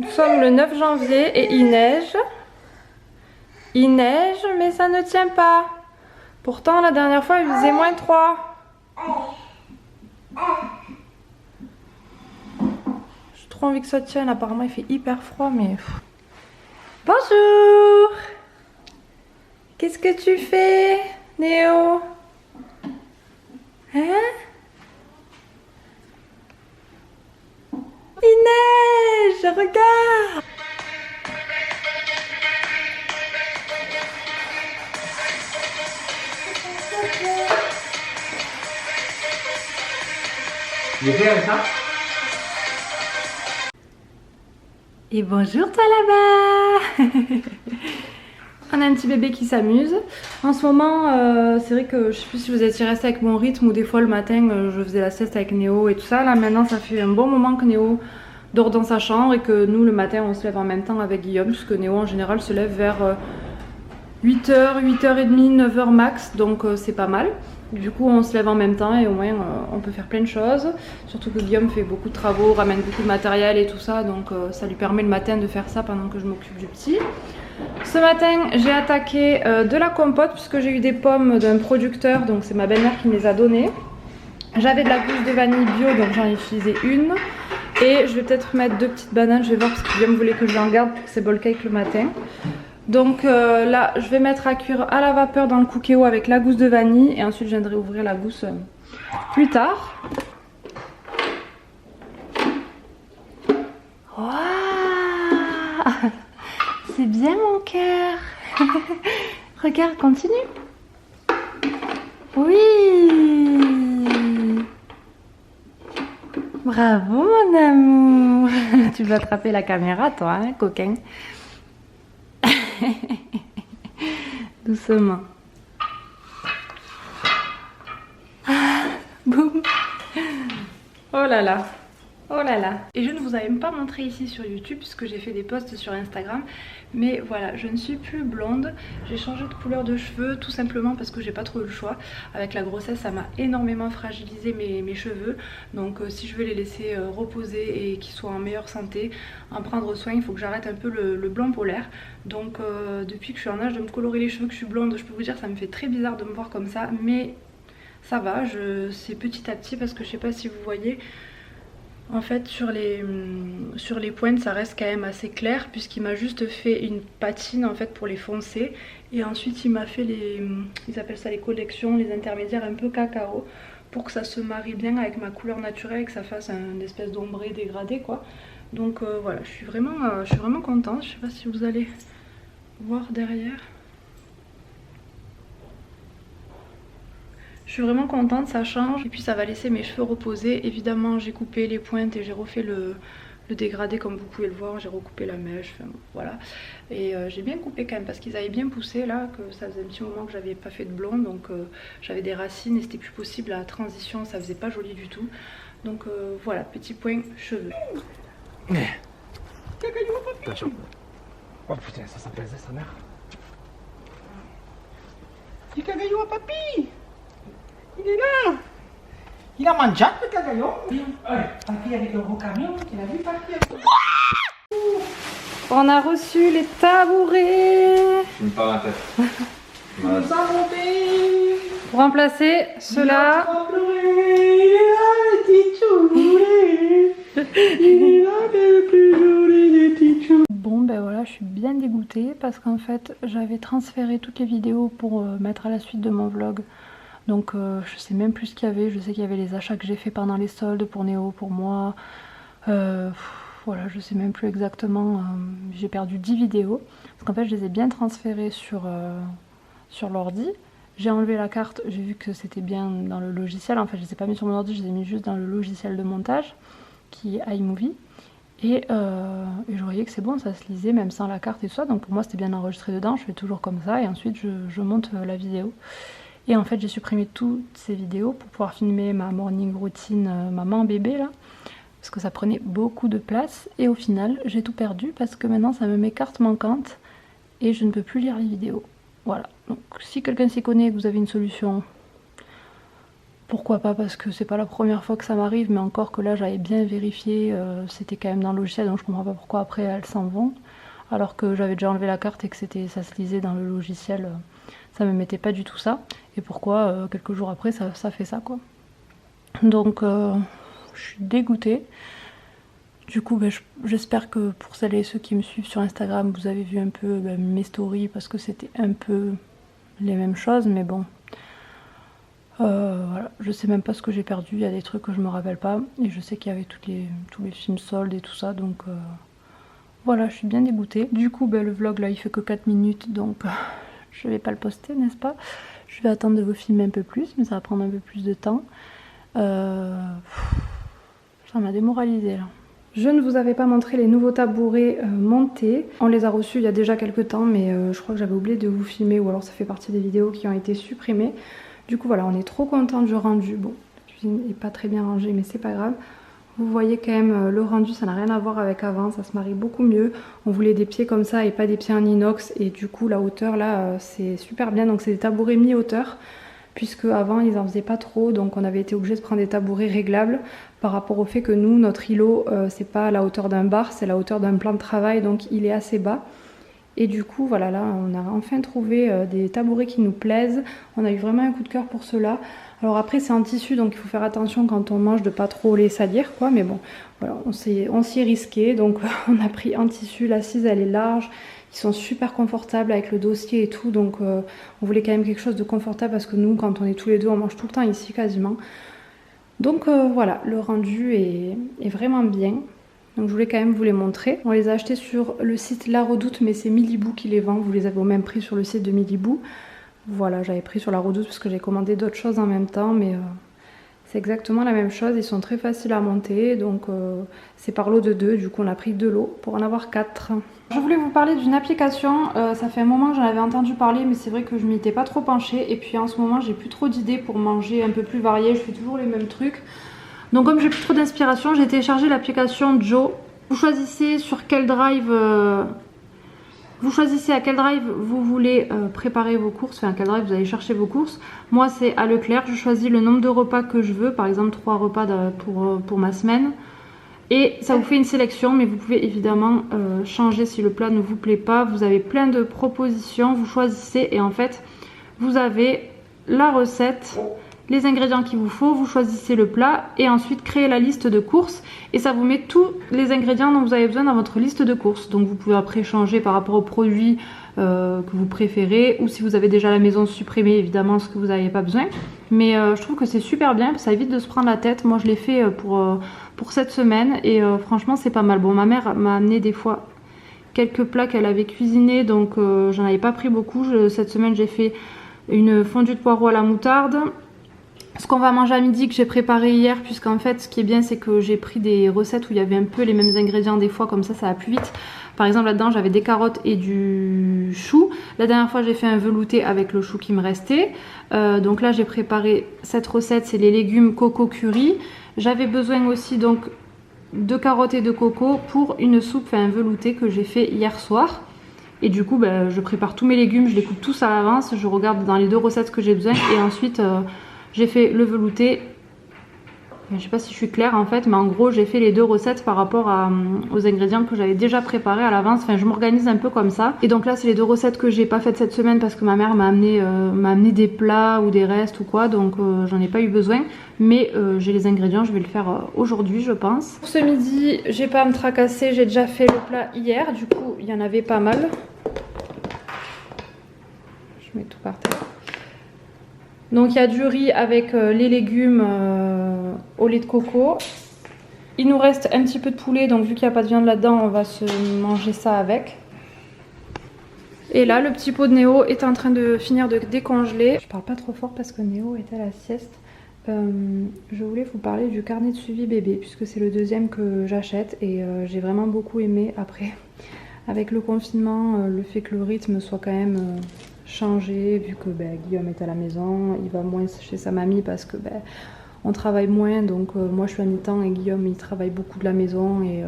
Nous sommes le 9 janvier et il neige. Il neige, mais ça ne tient pas. Pourtant, la dernière fois, il faisait -3. J'ai trop envie que ça tienne. Apparemment, il fait hyper froid, mais... Bonjour! Qu'est-ce que tu fais, Néo? Hein? Il neige! Regarde! J'ai fait avec ça. Et bonjour toi là-bas. On a un petit bébé qui s'amuse. En ce moment, c'est vrai que je sais plus si vous étiez resté avec mon rythme ou des fois le matin je faisais la sieste avec Néo et tout ça. Là maintenant ça fait un bon moment que Néo dort dans sa chambre et que nous le matin on se lève en même temps avec Guillaume, puisque Néo en général se lève vers 8h, 8h30, 9h max, donc c'est pas mal. Du coup on se lève en même temps et au moins on peut faire plein de choses. Surtout que Guillaume fait beaucoup de travaux, ramène beaucoup de matériel et tout ça, donc ça lui permet le matin de faire ça pendant que je m'occupe du petit. Ce matin j'ai attaqué de la compote puisque j'ai eu des pommes d'un producteur, donc c'est ma belle-mère qui me les a données. J'avais de la gousse de vanille bio, donc j'en ai utilisé une. Et je vais peut-être mettre 2 petites bananes, je vais voir parce que Guillaume voulait que je l'en garde pour ses bol cake le matin. Donc là je vais mettre à cuire à la vapeur dans le Cookéo avec la gousse de vanille et ensuite je viendrai ouvrir la gousse plus tard. Waouh, c'est bien mon cœur. Regarde, continue. Oui. Bravo mon amour. Tu veux attraper la caméra toi, hein, coquin. Doucement. Ah, boum. Oh là là. Oh là là. Et je ne vous avais même pas montré ici sur YouTube puisque j'ai fait des posts sur Instagram. Mais voilà, je ne suis plus blonde. J'ai changé de couleur de cheveux tout simplement parce que j'ai pas trop eu le choix. Avec la grossesse, ça m'a énormément fragilisé mes cheveux. Donc si je veux les laisser reposer et qu'ils soient en meilleure santé, en prendre soin, il faut que j'arrête un peu le blanc polaire. Donc depuis que je suis en âge de me colorer les cheveux, que je suis blonde, je peux vous dire ça me fait très bizarre de me voir comme ça. Mais ça va, c'est petit à petit parce que je sais pas si vous voyez... En fait sur les pointes ça reste quand même assez clair puisqu'il m'a juste fait une patine en fait pour les foncer et ensuite il m'a fait ils appellent ça les collections, les intermédiaires un peu cacao pour que ça se marie bien avec ma couleur naturelle et que ça fasse une espèce d'ombré dégradé quoi. Donc voilà, je suis vraiment contente, je sais pas si vous allez voir derrière. Je suis vraiment contente, ça change et puis ça va laisser mes cheveux reposer. Évidemment j'ai coupé les pointes et j'ai refait le dégradé comme vous pouvez le voir, j'ai recoupé la mèche, enfin voilà. Et j'ai bien coupé quand même parce qu'ils avaient bien poussé là, que ça faisait un petit moment que j'avais pas fait de blonde, donc j'avais des racines et c'était plus possible, la transition ça faisait pas joli du tout. Donc voilà, petit point cheveux. Attention. Oh putain, ça plaisait sa mère. Il cagaillou à papy. Il est là. Il a mangé le cagaillon. Papy avec le gros camion, tu l'as vu papy? On a reçu les tabourets. Je me parle la tête. Il nous a monté. Pour remplacer ceux-là. Il est là le petit choulet. Il est là le plus joli des petits choux. Bon ben voilà, je suis bien dégoûtée parce qu'en fait j'avais transféré toutes les vidéos pour mettre à la suite de mon vlog. Donc je sais même plus ce qu'il y avait, je sais qu'il y avait les achats que j'ai fait pendant les soldes pour Néo, pour moi. Voilà, je sais même plus exactement, j'ai perdu 10 vidéos. Parce qu'en fait je les ai bien transférées sur l'ordi. J'ai enlevé la carte, j'ai vu que c'était bien dans le logiciel. En fait je les ai pas mis sur mon ordi, je les ai mis juste dans le logiciel de montage qui est iMovie. Et je voyais que c'est bon, ça se lisait même sans la carte et tout ça. Donc pour moi c'était bien enregistré dedans, je fais toujours comme ça et ensuite je monte la vidéo. Et en fait j'ai supprimé toutes ces vidéos pour pouvoir filmer ma morning routine maman bébé là. Parce que ça prenait beaucoup de place et au final j'ai tout perdu parce que maintenant ça me met carte manquante et je ne peux plus lire les vidéos. Voilà, donc si quelqu'un s'y connaît et que vous avez une solution Pourquoi pas, parce que c'est pas la première fois que ça m'arrive, mais encore que là j'avais bien vérifié, c'était quand même dans le logiciel, donc je comprends pas pourquoi après elles s'en vont. Alors que j'avais déjà enlevé la carte et que ça se lisait dans le logiciel, ça me mettait pas du tout ça. Et pourquoi quelques jours après ça fait ça quoi. Donc je suis dégoûtée. Du coup j'espère que pour celles et ceux qui me suivent sur Instagram, vous avez vu un peu mes stories parce que c'était un peu les mêmes choses, mais bon. Voilà, je sais même pas ce que j'ai perdu, il y a des trucs que je me rappelle pas. Et je sais qu'il y avait tous les films soldes et tout ça, donc voilà, je suis bien dégoûtée. Du coup le vlog là il fait que 4 minutes, donc je vais pas le poster, n'est-ce pas? Je vais attendre de vous filmer un peu plus, mais ça va prendre un peu plus de temps. Ça m'a démoralisée là. Je ne vous avais pas montré les nouveaux tabourets montés. On les a reçus il y a déjà quelques temps, mais je crois que j'avais oublié de vous filmer, ou alors ça fait partie des vidéos qui ont été supprimées. Du coup voilà, on est trop content du rendu. Bon, la cuisine n'est pas très bien rangée, mais c'est pas grave. Vous voyez quand même le rendu, ça n'a rien à voir avec avant, ça se marie beaucoup mieux. On voulait des pieds comme ça et pas des pieds en inox, et du coup la hauteur là c'est super bien. Donc c'est des tabourets mi-hauteur, puisque avant ils en faisaient pas trop, donc on avait été obligé de prendre des tabourets réglables par rapport au fait que nous, notre îlot c'est pas à la hauteur d'un bar, c'est la hauteur d'un plan de travail, donc il est assez bas. Et du coup voilà, là on a enfin trouvé des tabourets qui nous plaisent. On a eu vraiment un coup de cœur pour cela. Alors après c'est en tissu, donc il faut faire attention quand on mange de pas trop les salir quoi, mais bon voilà, on s'y est risqué, donc on a pris en tissu. L'assise elle est large, ils sont super confortables avec le dossier et tout, donc on voulait quand même quelque chose de confortable parce que nous quand on est tous les deux on mange tout le temps ici quasiment. Donc voilà, le rendu est vraiment bien. Donc je voulais quand même vous les montrer. On les a achetés sur le site La Redoute, mais c'est Milibou qui les vend. Vous les avez au même prix sur le site de Milibou. Voilà, j'avais pris sur La Redoute parce que j'ai commandé d'autres choses en même temps, mais c'est exactement la même chose. Ils sont très faciles à monter, donc c'est par lot de 2. Du coup on a pris 2 lots pour en avoir 4. Je voulais vous parler d'une application. Ça fait un moment que j'en avais entendu parler, mais c'est vrai que je m'y étais pas trop penchée. Et puis en ce moment j'ai plus trop d'idées pour manger un peu plus varié. Je fais toujours les mêmes trucs. Donc comme j'ai plus trop d'inspiration, j'ai téléchargé l'application Joe. Vous choisissez sur quel drive, vous choisissez à quel drive vous voulez préparer vos courses, enfin à quel drive vous allez chercher vos courses. Moi c'est à Leclerc, je choisis le nombre de repas que je veux, par exemple 3 repas pour ma semaine. Et ça vous fait une sélection, mais vous pouvez évidemment changer si le plat ne vous plaît pas. Vous avez plein de propositions, vous choisissez et en fait vous avez la recette, les ingrédients qu'il vous faut, vous choisissez le plat et ensuite créez la liste de courses et ça vous met tous les ingrédients dont vous avez besoin dans votre liste de courses. Donc vous pouvez après changer par rapport aux produits que vous préférez, ou si vous avez déjà à la maison, supprimer évidemment ce que vous n'avez pas besoin. Mais je trouve que c'est super bien, ça évite de se prendre la tête. Moi je l'ai fait pour cette semaine et franchement c'est pas mal. Bon, ma mère m'a amené des fois quelques plats qu'elle avait cuisinés, donc j'en avais pas pris beaucoup. Cette semaine j'ai fait une fondue de poireaux à la moutarde. Ce qu'on va manger à midi que j'ai préparé hier, puisqu'en fait ce qui est bien c'est que j'ai pris des recettes où il y avait un peu les mêmes ingrédients des fois, comme ça va plus vite. Par exemple là-dedans j'avais des carottes et du chou. La dernière fois j'ai fait un velouté avec le chou qui me restait. Donc là j'ai préparé cette recette, c'est les légumes coco curry. J'avais besoin aussi donc de carottes et de coco pour une soupe, enfin un velouté que j'ai fait hier soir. Et du coup je prépare tous mes légumes, je les coupe tous à l'avance, je regarde dans les 2 recettes que j'ai besoin et ensuite j'ai fait le velouté. Je sais pas si je suis claire en fait, mais en gros j'ai fait les 2 recettes par rapport aux ingrédients que j'avais déjà préparés à l'avance. Enfin je m'organise un peu comme ça. Et donc là c'est les 2 recettes que j'ai pas faites cette semaine parce que ma mère m'a amené des plats ou des restes ou quoi, donc j'en ai pas eu besoin. Mais j'ai les ingrédients, je vais le faire aujourd'hui je pense. Pour ce midi j'ai pas à me tracasser, j'ai déjà fait le plat hier, du coup il y en avait pas mal. Je mets tout par terre. Donc il y a du riz avec les légumes au lait de coco. Il nous reste un petit peu de poulet, donc vu qu'il n'y a pas de viande là-dedans, on va se manger ça avec. Et là, le petit pot de Néo est en train de finir de décongeler. Je parle pas trop fort parce que Néo est à la sieste. Je voulais vous parler du carnet de suivi bébé, puisque c'est le 2e que j'achète et j'ai vraiment beaucoup aimé. Après, avec le confinement, le fait que le rythme soit quand même changé, vu que Guillaume est à la maison, il va moins chez sa mamie parce que on travaille moins, donc moi je suis à mi-temps et Guillaume il travaille beaucoup de la maison et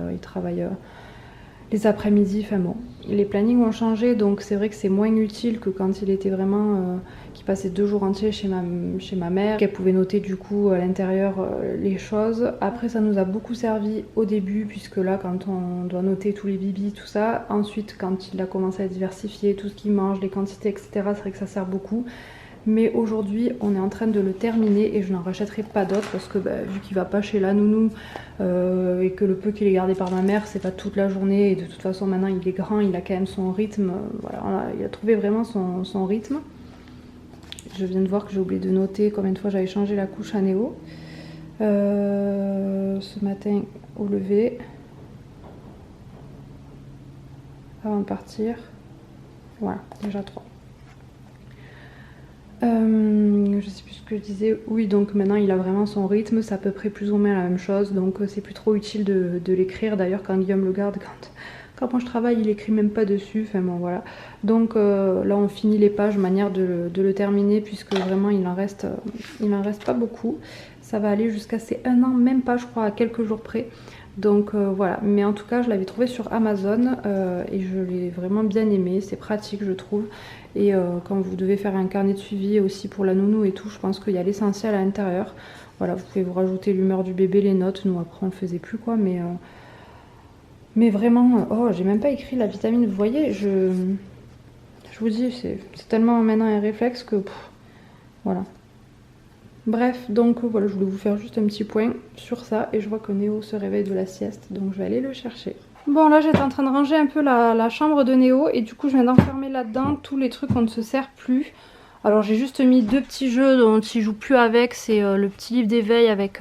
les après-midi, enfin bon, les plannings ont changé, donc c'est vrai que c'est moins utile que quand il était vraiment, qu'il passait 2 jours entiers chez ma mère, qu'elle pouvait noter du coup à l'intérieur les choses. Après ça nous a beaucoup servi au début, puisque là quand on doit noter tous les bibis, tout ça, ensuite quand il a commencé à diversifier tout ce qu'il mange, les quantités, etc., c'est vrai que ça sert beaucoup. Mais aujourd'hui on est en train de le terminer et je n'en rachèterai pas d'autres parce que vu qu'il va pas chez la nounou et que le peu qu'il est gardé par ma mère c'est pas toute la journée, et de toute façon maintenant il est grand, il a quand même son rythme, voilà, il a trouvé vraiment son rythme. Je viens de voir que j'ai oublié de noter combien de fois j'avais changé la couche à Néo ce matin au lever avant de partir. Voilà, déjà 3. Je sais plus ce que je disais. Oui, donc maintenant il a vraiment son rythme, c'est à peu près plus ou moins la même chose, donc c'est plus trop utile de l'écrire. D'ailleurs quand Guillaume le garde, quand moi je travaille, il écrit même pas dessus, enfin bon voilà. Donc là on finit les pages, manière de le terminer, puisque vraiment il en reste pas beaucoup. Ça va aller jusqu'à ses 1 an, même pas je crois, à quelques jours près. Donc voilà, mais en tout cas je l'avais trouvé sur Amazon et je l'ai vraiment bien aimé, c'est pratique je trouve. Et quand vous devez faire un carnet de suivi aussi pour la nounou et tout, je pense qu'il y a l'essentiel à l'intérieur. Voilà, vous pouvez vous rajouter l'humeur du bébé, les notes, nous après on le faisait plus quoi, mais vraiment, oh j'ai même pas écrit la vitamine, vous voyez, je vous dis, c'est tellement maintenant un réflexe que voilà. Bref, donc voilà, je voulais vous faire juste un petit point sur ça et je vois que Néo se réveille de la sieste, donc je vais aller le chercher. Bon là j'étais en train de ranger un peu la chambre de Néo et du coup je viens d'enfermer là-dedans tous les trucs qu'on ne se sert plus. Alors j'ai juste mis 2 petits jeux dont il joue plus avec, c'est le petit livre d'éveil avec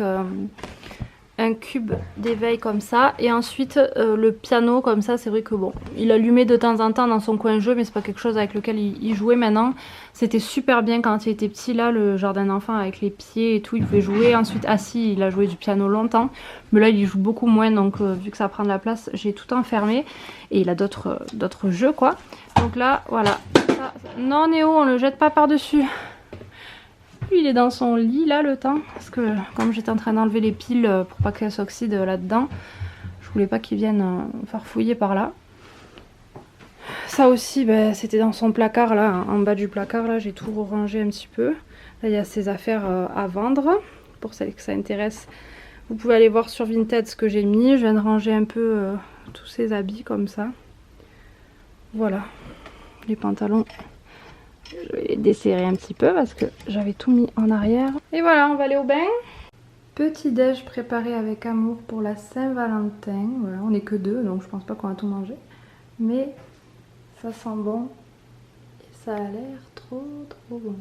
un cube d'éveil comme ça, et ensuite le piano comme ça. C'est vrai que bon, il allumait de temps en temps dans son coin jeu, mais c'est pas quelque chose avec lequel il jouait maintenant. C'était super bien quand il était petit, là, le jardin d'enfant avec les pieds et tout, il pouvait jouer. Ensuite assis, il a joué du piano longtemps, mais là il y joue beaucoup moins, donc vu que ça prend de la place, j'ai tout enfermé. Et il a d'autres jeux quoi. Donc là voilà, ça... non Néo, on le jette pas par dessus. Il est dans son lit là le temps, parce que comme j'étais en train d'enlever les piles pour pas qu'elles s'oxydent là-dedans, je voulais pas qu'ils viennent farfouiller par là. Ça aussi c'était dans son placard là, en bas du placard là, j'ai tout rangé un petit peu. Là il y a ses affaires à vendre, pour celles que ça intéresse. Vous pouvez aller voir sur Vinted ce que j'ai mis, je viens de ranger un peu tous ses habits comme ça. Voilà, les pantalons. Je vais les desserrer un petit peu parce que j'avais tout mis en arrière. Et voilà, on va aller au bain. Petit déj préparé avec amour pour la Saint-Valentin. Voilà, on n'est que 2, donc je pense pas qu'on va tout manger. Mais ça sent bon et ça a l'air trop bon.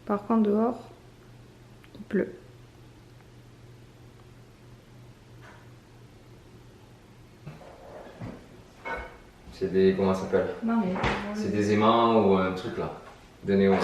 Par contre dehors, il pleut. C'est des... comment ça s'appelle? Non mais... C'est des aimants ou un truc là, de néon, non?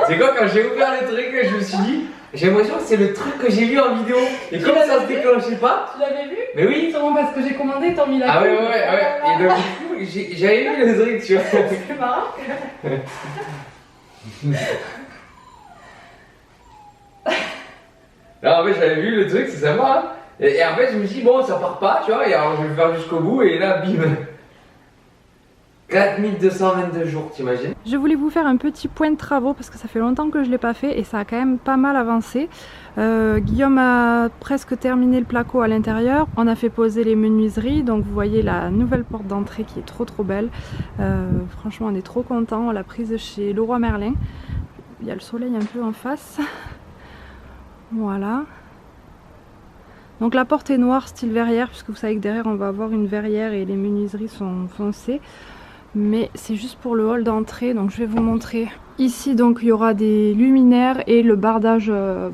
C'est quoi, quand j'ai ouvert le truc, je me suis dit, j'ai l'impression que c'est le truc que j'ai vu en vidéo. Et comme ça se déclenchait pas. Tu l'avais vu? Mais oui. Sûrement parce que j'ai commandé, t'as mis la Ah ouais. Et donc du coup, j'avais vu le truc, tu vois. C'est marrant. Là en fait j'avais vu le truc, c'est sympa. Et en fait je me suis dit bon ça part pas, tu vois, et alors je vais le faire jusqu'au bout et là bim. 4222 jours, t'imagines? Je voulais vous faire un petit point de travaux parce que ça fait longtemps que je ne l'ai pas fait et ça a quand même pas mal avancé. Guillaume a presque terminé le placo à l'intérieur. On a fait poser les menuiseries, donc vous voyez la nouvelle porte d'entrée qui est trop belle. Franchement on est trop content. On l'a prise chez Leroy Merlin. Il y a le soleil un peu en face. Voilà. Donc la porte est noire style verrière, puisque vous savez que derrière on va avoir une verrière et les menuiseries sont foncées. Mais c'est juste pour le hall d'entrée, donc je vais vous montrer. Ici donc il y aura des luminaires et le bardage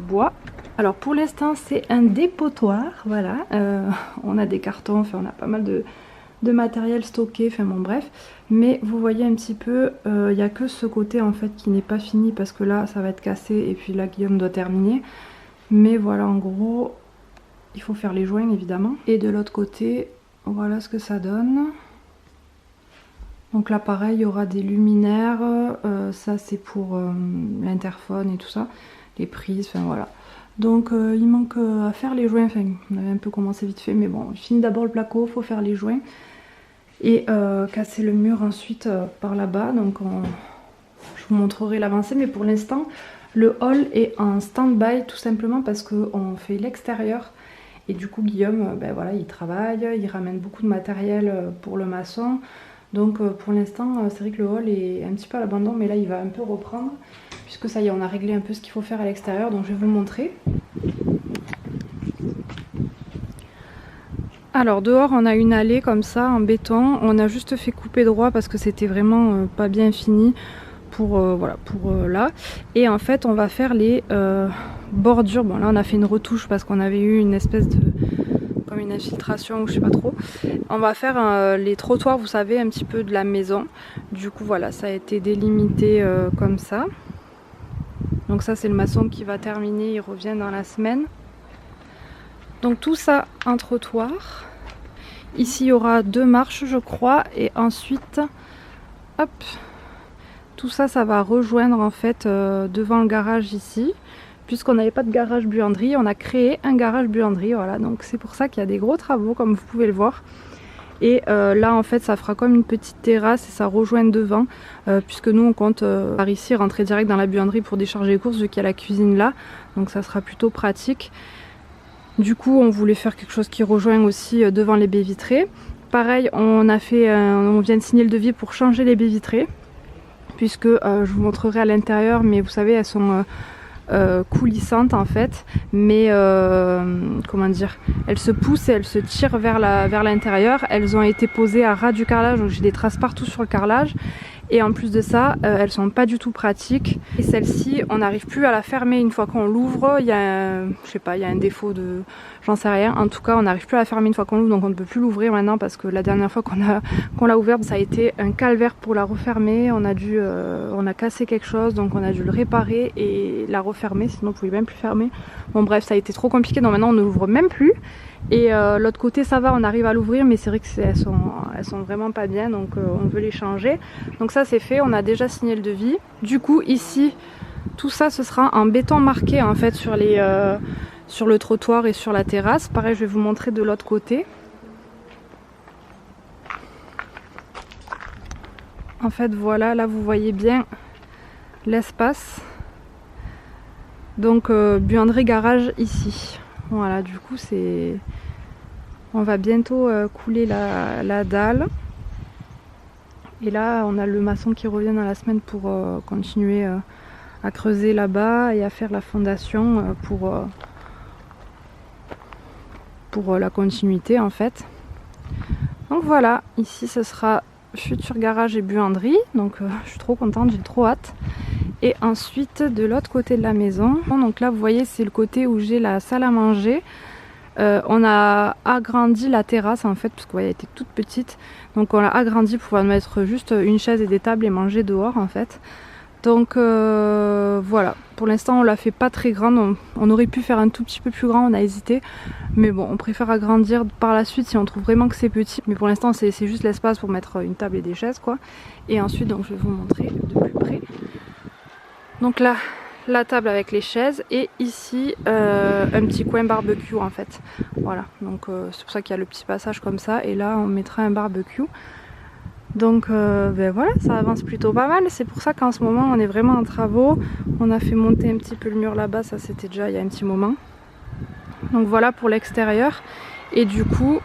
bois. Alors pour l'instant c'est un dépotoir, voilà. On a des cartons, enfin on a pas mal de de matériel stocké, enfin bon bref. Mais vous voyez un petit peu, il n'y a que ce côté en fait qui n'est pas fini parce que là ça va être cassé et puis là Guillaume doit terminer. Mais voilà, en gros, il faut faire les joints évidemment. Et de l'autre côté, voilà ce que ça donne. Donc là pareil, il y aura des luminaires, ça c'est pour l'interphone et tout ça, les prises, enfin voilà. Donc il manque à faire les joints, enfin on avait un peu commencé vite fait, mais bon, je finis d'abord le placo, il faut faire les joints. Et casser le mur ensuite par là-bas, donc je vous montrerai l'avancée, mais pour l'instant le hall est en stand-by tout simplement parce qu'on fait l'extérieur. Et du coup Guillaume, ben voilà, il travaille, il ramène beaucoup de matériel pour le maçon. Donc pour l'instant c'est vrai que le hall est un petit peu à l'abandon, mais là il va un peu reprendre puisque ça y est, on a réglé un peu ce qu'il faut faire à l'extérieur, donc je vais vous montrer. Alors dehors on a une allée comme ça en béton, on a juste fait couper droit parce que c'était vraiment pas bien fini pour voilà, pour là. Et en fait on va faire les bordures. Bon là on a fait une retouche parce qu'on avait eu une espèce de comme une infiltration ou je sais pas trop. On va faire les trottoirs, vous savez, un petit peu de la maison. Du coup voilà, ça a été délimité comme ça. Donc ça c'est le maçon qui va terminer, il revient dans la semaine. Donc tout ça un trottoir. Ici il y aura 2 marches je crois. Et ensuite, hop, tout ça, ça va rejoindre en fait devant le garage ici. Puisqu'on n'avait pas de garage buanderie, on a créé un garage buanderie, voilà, donc c'est pour ça qu'il y a des gros travaux comme vous pouvez le voir. Et là en fait ça fera comme une petite terrasse et ça rejoint devant, puisque nous on compte par ici rentrer direct dans la buanderie pour décharger les courses vu qu'il y a la cuisine là, donc ça sera plutôt pratique. Du coup on voulait faire quelque chose qui rejoint aussi devant les baies vitrées. Pareil, on vient de signer le devis pour changer les baies vitrées, puisque je vous montrerai à l'intérieur, mais vous savez elles sont coulissantes en fait, mais comment dire, elles se poussent et elles se tirent vers l'intérieur. Elles ont été posées à ras du carrelage, donc j'ai des traces partout sur le carrelage. Et en plus de ça, elles sont pas du tout pratiques. Et celle-ci, on n'arrive plus à la fermer une fois qu'on l'ouvre. Il y a, je sais pas, il y a un défaut de, j'en sais rien. En tout cas, on n'arrive plus à la fermer une fois qu'on l'ouvre, donc on ne peut plus l'ouvrir maintenant parce que la dernière fois qu'on l'a ouverte, ça a été un calvaire pour la refermer. On a cassé quelque chose, donc on a dû le réparer et la refermer. Sinon, on pouvait même plus fermer. Bon bref, ça a été trop compliqué, donc maintenant on ne l'ouvre même plus. Et l'autre côté ça va, on arrive à l'ouvrir, mais c'est vrai que elles sont vraiment pas bien, donc on veut les changer. Donc ça c'est fait, on a déjà signé le devis. Du coup ici, tout ça ce sera en béton marqué en fait sur le trottoir et sur la terrasse. Pareil, je vais vous montrer de l'autre côté. En fait voilà, là vous voyez bien l'espace. Donc buanderie garage ici. Voilà, du coup on va bientôt couler la dalle. Et là on a le maçon qui revient dans la semaine pour continuer à creuser là-bas et à faire la fondation pour la continuité en fait. Donc voilà, ici ce sera futur garage et buanderie. Donc je suis trop contente, j'ai trop hâte. Et ensuite de l'autre côté de la maison, donc là vous voyez c'est le côté où j'ai la salle à manger. On a agrandi la terrasse en fait parce qu'elle était toute petite, donc on l'a agrandi pour pouvoir mettre juste une chaise et des tables et manger dehors en fait. Donc voilà, pour l'instant on l'a fait pas très grande, on aurait pu faire un tout petit peu plus grand, on a hésité, mais bon on préfère agrandir par la suite si on trouve vraiment que c'est petit, mais pour l'instant c'est juste l'espace pour mettre une table et des chaises quoi. Et ensuite donc je vais vous montrer de plus près. Donc là, la table avec les chaises et ici un petit coin barbecue en fait. Voilà, donc c'est pour ça qu'il y a le petit passage comme ça et là on mettra un barbecue. Donc ben voilà, ça avance plutôt pas mal. C'est pour ça qu'en ce moment on est vraiment en travaux. On a fait monter un petit peu le mur là-bas, ça c'était déjà il y a un petit moment. Donc voilà pour l'extérieur. Et du coup...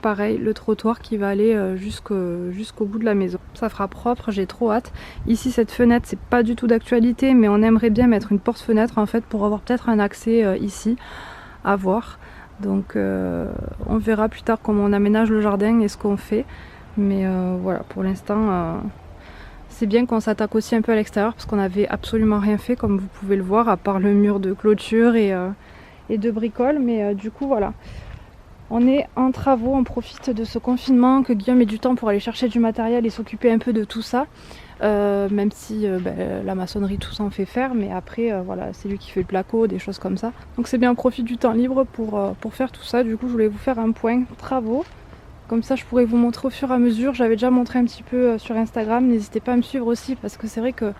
pareil, le trottoir qui va aller jusqu'au bout de la maison. Ça fera propre, j'ai trop hâte. Ici cette fenêtre c'est pas du tout d'actualité, mais on aimerait bien mettre une porte-fenêtre en fait pour avoir peut-être un accès ici à voir. Donc on verra plus tard comment on aménage le jardin et ce qu'on fait. Mais voilà, pour l'instant c'est bien qu'on s'attaque aussi un peu à l'extérieur parce qu'on n'avait absolument rien fait comme vous pouvez le voir, à part le mur de clôture et et de bricole, mais du coup voilà. On est en travaux, on profite de ce confinement, que Guillaume ait du temps pour aller chercher du matériel et s'occuper un peu de tout ça. Même si la maçonnerie tout ça on fait faire, mais après voilà, c'est lui qui fait le placo, des choses comme ça. Donc c'est bien, on profite du temps libre pour faire tout ça. Du coup je voulais vous faire un point travaux, comme ça je pourrais vous montrer au fur et à mesure. J'avais déjà montré un petit peu sur Instagram, n'hésitez pas à me suivre aussi parce que c'est vrai que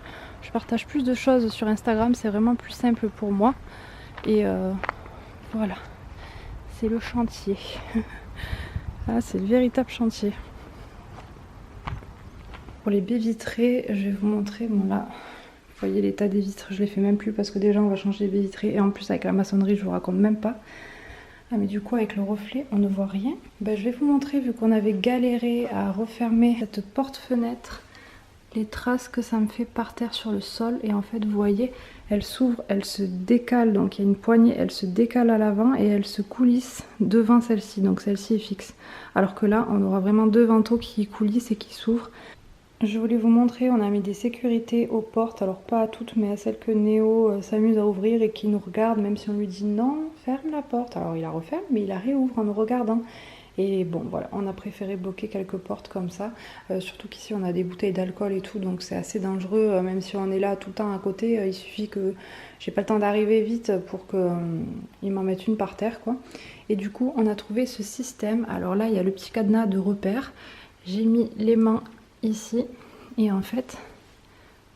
je partage plus de choses sur Instagram, c'est vraiment plus simple pour moi. Et voilà, c'est le chantier. Ah, c'est le véritable chantier. Pour les baies vitrées, je vais vous montrer, bon là, vous voyez l'état des vitres, je les fais même plus parce que déjà on va changer les baies vitrées et en plus avec la maçonnerie je vous raconte même pas. Ah mais du coup avec le reflet on ne voit rien. Ben, je vais vous montrer, vu qu'on avait galéré à refermer cette porte-fenêtre, les traces que ça me fait par terre sur le sol. Et en fait vous voyez, elle s'ouvre, elle se décale, donc il y a une poignée, elle se décale à l'avant et elle se coulisse devant celle-ci, donc celle-ci est fixe. Alors que là on aura vraiment deux vantaux qui coulissent et qui s'ouvrent. Je voulais vous montrer, on a mis des sécurités aux portes, alors pas à toutes mais à celles que Néo s'amuse à ouvrir et qui nous regarde, même si on lui dit non, ferme la porte. Alors il la referme mais il la réouvre en nous regardant. Et bon voilà, on a préféré bloquer quelques portes comme ça, surtout qu'ici on a des bouteilles d'alcool et tout, donc c'est assez dangereux, même si on est là tout le temps à côté, il suffit que j'ai pas le temps d'arriver vite pour qu'ils m'en mettent une par terre quoi. Et du coup on a trouvé ce système, alors là il y a le petit cadenas de repère, j'ai mis les mains ici et en fait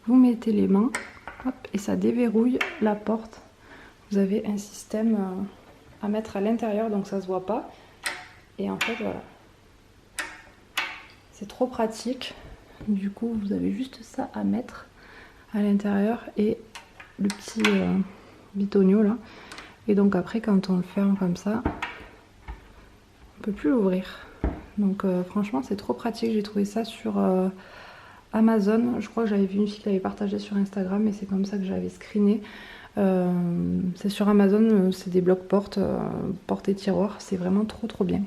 vous mettez les mains hop, et ça déverrouille la porte. Vous avez un système à mettre à l'intérieur donc ça se voit pas et en fait voilà, c'est trop pratique. Du coup vous avez juste ça à mettre à l'intérieur et le petit bitonio là, et donc après quand on le ferme comme ça on peut plus l'ouvrir. Donc franchement c'est trop pratique, j'ai trouvé ça sur Amazon. Je crois que j'avais vu une fille qui l'avait partagé sur Instagram et c'est comme ça que j'avais screené. C'est sur Amazon, c'est des blocs portes, portes et tiroirs, c'est vraiment trop bien.